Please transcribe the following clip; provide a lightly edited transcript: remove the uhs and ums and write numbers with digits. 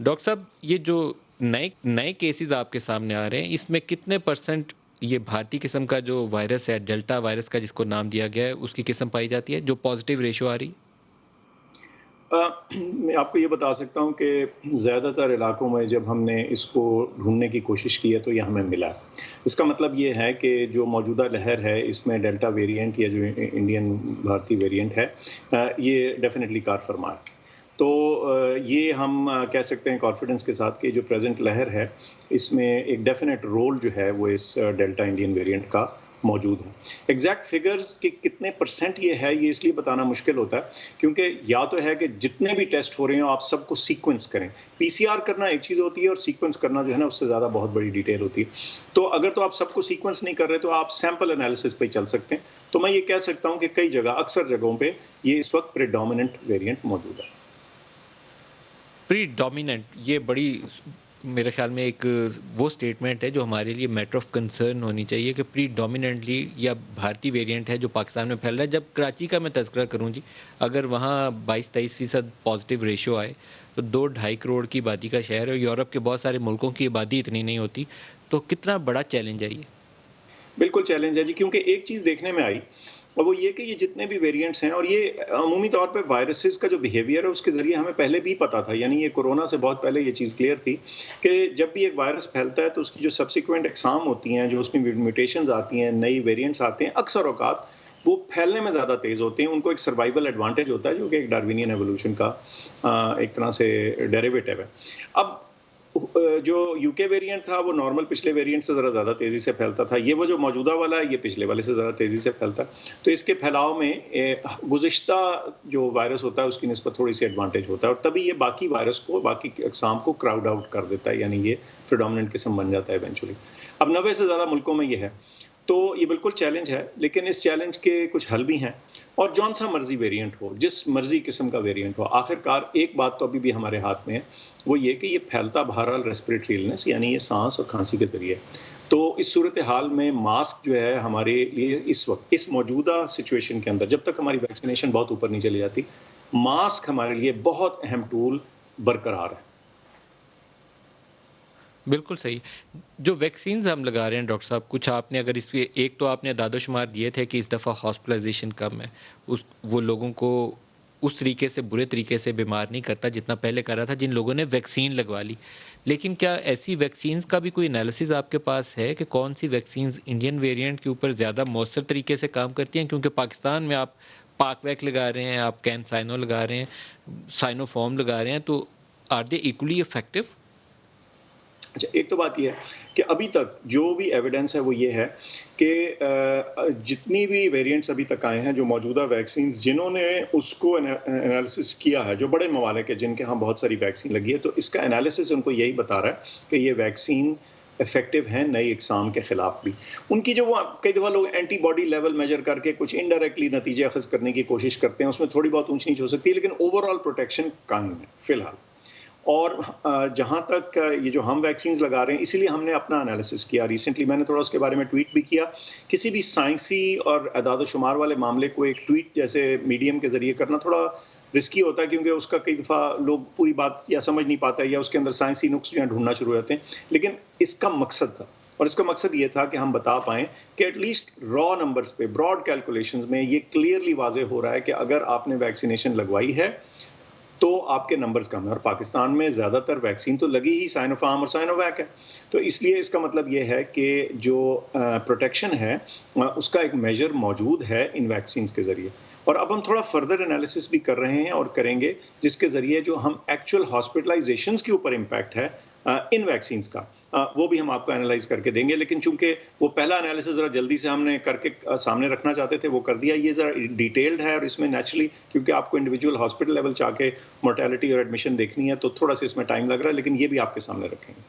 Doctor साहब, ये जो नए नए केसेस आपके सामने आ रहे हैं, इसमें कितने परसेंट ये भारतीय किस्म का जो वायरस है, डेल्टा वायरस का जिसको नाम दिया गया है, उसकी किस्म पाई जाती है, जो पॉजिटिव रेशियो आ रही है? मैं आपको ये बता सकता हूँ कि ज़्यादातर इलाकों में जब हमने इसको ढूँढने की कोशिश की है, तो ये हमें मिला। इसका मतलब ये है कि जो मौजूदा लहर है, इसमें डेल्टा वेरिएंट या जो इंडियन भारतीय वेरिएंट है ये डेफ़िनिटली कार फरमा है। तो ये हम कह सकते हैं कॉन्फिडेंस के साथ कि जो प्रेज़ेंट लहर है, इसमें एक डेफ़िनेट रोल जो है, वो इस डेल्टा इंडियन वेरिएंट का मौजूद है। एग्ज़ैक्ट फ़िगर्स कि कितने परसेंट ये है, ये इसलिए बताना मुश्किल होता है, क्योंकि या तो है कि जितने भी टेस्ट हो रहे हों, आप सबको सीक्वेंस करें। पीसीआर करना एक चीज़ होती है और सीक्वेंस करना जो है ना, उससे ज़्यादा बहुत बड़ी डिटेल होती है। तो अगर तो आप सबको सीक्वेंस नहीं कर रहे, तो आप सैंपल एनालिसिस पे चल सकते हैं। तो मैं ये कह सकता हूँ कि कई जगह, अक्सर जगहों पे ये इस वक़्त प्रेडोमिनेंट वेरिएंट मौजूद है। प्रीडोमिनेंट, ये बड़ी मेरे ख्याल में एक वो स्टेटमेंट है जो हमारे लिए मैटर ऑफ कंसर्न होनी चाहिए कि प्रीडोमिनेंटली या भारतीय वेरिएंट है जो पाकिस्तान में फैल रहा है। जब कराची का मैं तज़किरा करूँ जी, अगर वहाँ 22-23% पॉजिटिव रेशियो आए, तो 2-2.5 करोड़ की आबादी का शहर है और यूरोप के बहुत सारे मुल्कों की आबादी इतनी नहीं होती, तो कितना बड़ा चैलेंज है ये? बिल्कुल चैलेंज है जी, क्योंकि एक चीज़ देखने में आई और वो ये कि ये जितने भी वेरिएंट्स हैं और ये अमूमी तौर पे वायरसेस का जो बिहेवियर है उसके ज़रिए हमें पहले भी पता था। यानी ये कोरोना से बहुत पहले ये चीज़ क्लियर थी कि जब भी एक वायरस फैलता है तो उसकी जो सब्सीक्वेंट एक्साम होती हैं, जो उसमें म्यूटेशंस आती हैं, नई वेरिएंट्स आते हैं, अक्सर औक़ात वो फैलने में ज़्यादा तेज़ होते हैं। उनको एक सर्वाइवल एडवांटेज होता है जो कि एक डार्विनियन एवोल्यूशन का एक तरह से डेरिवेटिव है। अब जो यूके वेरिएंट था वो नॉर्मल पिछले वेरिएंट से ज़रा ज़्यादा तेज़ी से फैलता था। ये वो जो मौजूदा वाला है ये पिछले वाले से ज़रा तेज़ी से फैलता है। तो इसके फैलाव में गुज़िश्ता जो वायरस होता है उसकी निस्बत थोड़ी-सी एडवांटेज होता है और तभी ये बाकी वायरस को, बाकी अक़साम को क्राउड आउट कर देता है, यानी ये प्रेडोमिनेंट किस्म बन जाता है इवेंचुअली। अब 90 से ज़्यादा मुल्कों में ये है। तो ये बिल्कुल चैलेंज है, लेकिन इस चैलेंज के कुछ हल भी हैं और जौन-सा मर्ज़ी वेरिएंट हो, जिस मर्ज़ी किस्म का वेरिएंट हो, आखिरकार एक बात तो अभी भी हमारे हाथ में है, वो ये कि ये फैलता बहरहाल रेस्पिरेटरी इलनेस यानी ये साँस और खाँसी के ज़रिए। तो इस सूरत-ए-हाल में मास्क जो है हमारे लिए इस वक़्त, इस मौजूदा सिचुएशन के अंदर, जब तक हमारी वैक्सीनेशन बहुत ऊपर नहीं चली जाती, मास्क हमारे लिए बहुत अहम टूल बरकरार है। बिल्कुल सही। जो वैक्सीन्स हम लगा रहे हैं डॉक्टर साहब, कुछ आपने अगर इसके एक तो आपने दादोशुमार दिए थे कि इस दफ़ा हॉस्पिटलाइज़ेशन कम है। उस वो लोगों को उस तरीके से बुरे तरीके से बीमार नहीं करता जितना पहले कर रहा था जिन लोगों ने वैक्सीन लगवा ली। लेकिन क्या ऐसी वैक्सीन्स का भी कोई एनालिसिस आपके पास है कि कौन-सी वैक्सीन्स इंडियन वेरिएंट के ऊपर ज़्यादा मौसर तरीके से काम करती हैं? क्योंकि पाकिस्तान में आप पाकवैक लगा रहे हैं, आप कैनसाइनो लगा रहे हैं, साइनोफॉर्म लगा रहे हैं, तो आर दे इक्वली इफेक्टिव? अच्छा, एक तो बात ये है कि अभी तक जो भी एविडेंस है वो ये है कि जितनी भी वेरिएंट्स अभी तक आए हैं, जो मौजूदा वैक्सीन्स जिन्होंने उसको एनालिसिस किया है, जो बड़े ममालिक है जिनके यहाँ बहुत सारी वैक्सीन लगी है, तो इसका एनालिसिस उनको यही बता रहा है कि ये वैक्सीन इफेक्टिव हैं नई इकसाम के खिलाफ भी। उनकी जो वो कई दफ़ा लोग एंटीबॉडी लेवल मेजर करके कुछ इनडायरेक्टली नतीजे अखज़ करने की कोशिश करते हैं, उसमें थोड़ी बहुत ऊँच-नीच हो सकती है, लेकिन ओवरऑल प्रोटेक्शन कायम है, फ़िलहाल। और जहाँ तक ये जो हम वैक्सीन्स लगा रहे हैं, इसीलिए हमने अपना एनालिसिस किया। रिसेंटली मैंने थोड़ा उसके बारे में ट्वीट भी किया। किसी भी साइंसी और अदाद-ओ-शुमार वाले मामले को एक ट्वीट जैसे मीडियम के ज़रिए करना थोड़ा रिस्की होता है, क्योंकि उसका कई दफ़ा लोग पूरी बात या समझ नहीं पाते या उसके अंदर साइंसी नुक्स जो हैं ढूँढना शुरू हो जाते हैं। लेकिन इसका मकसद था और इसका मकसद ये था कि हम बता पाएँ कि एटलीस्ट रॉ नंबर्स पे, ब्रॉड कैलकुलेशंस में ये क्लियरली वाज़ेह हो रहा है कि अगर आपने वैक्सीनेशन लगवाई है तो आपके नंबर्स कम हैं और पाकिस्तान में ज़्यादातर वैक्सीन तो लगी ही साइनोफार्म और साइनोवैक है। तो इसलिए इसका मतलब ये है कि जो प्रोटेक्शन है उसका एक मेजर मौजूद है इन वैक्सीन्स के ज़रिए। और अब हम थोड़ा फर्दर एनालिसिस भी कर रहे हैं और करेंगे, जिसके ज़रिए जो हम एक्चुअल हॉस्पिटलाइज़ेशंस के ऊपर इम्पैक्ट है इन वैक्सीन्स का, वो भी हम आपको एनालाइज़ करके देंगे। लेकिन चूँकि वो पहला एनालिसिस ज़रा जल्दी से हमने करके सामने रखना चाहते थे, वो कर दिया। ये ज़रा डिटेल्ड है और इसमें नेचुरली क्योंकि आपको इंडिविजुअल हॉस्पिटल लेवल जाके मोर्टेलिटी और एडमिशन देखनी है, तो थोड़ा-सा इसमें टाइम लग रहा है, लेकिन ये भी आपके सामने रखेंगे।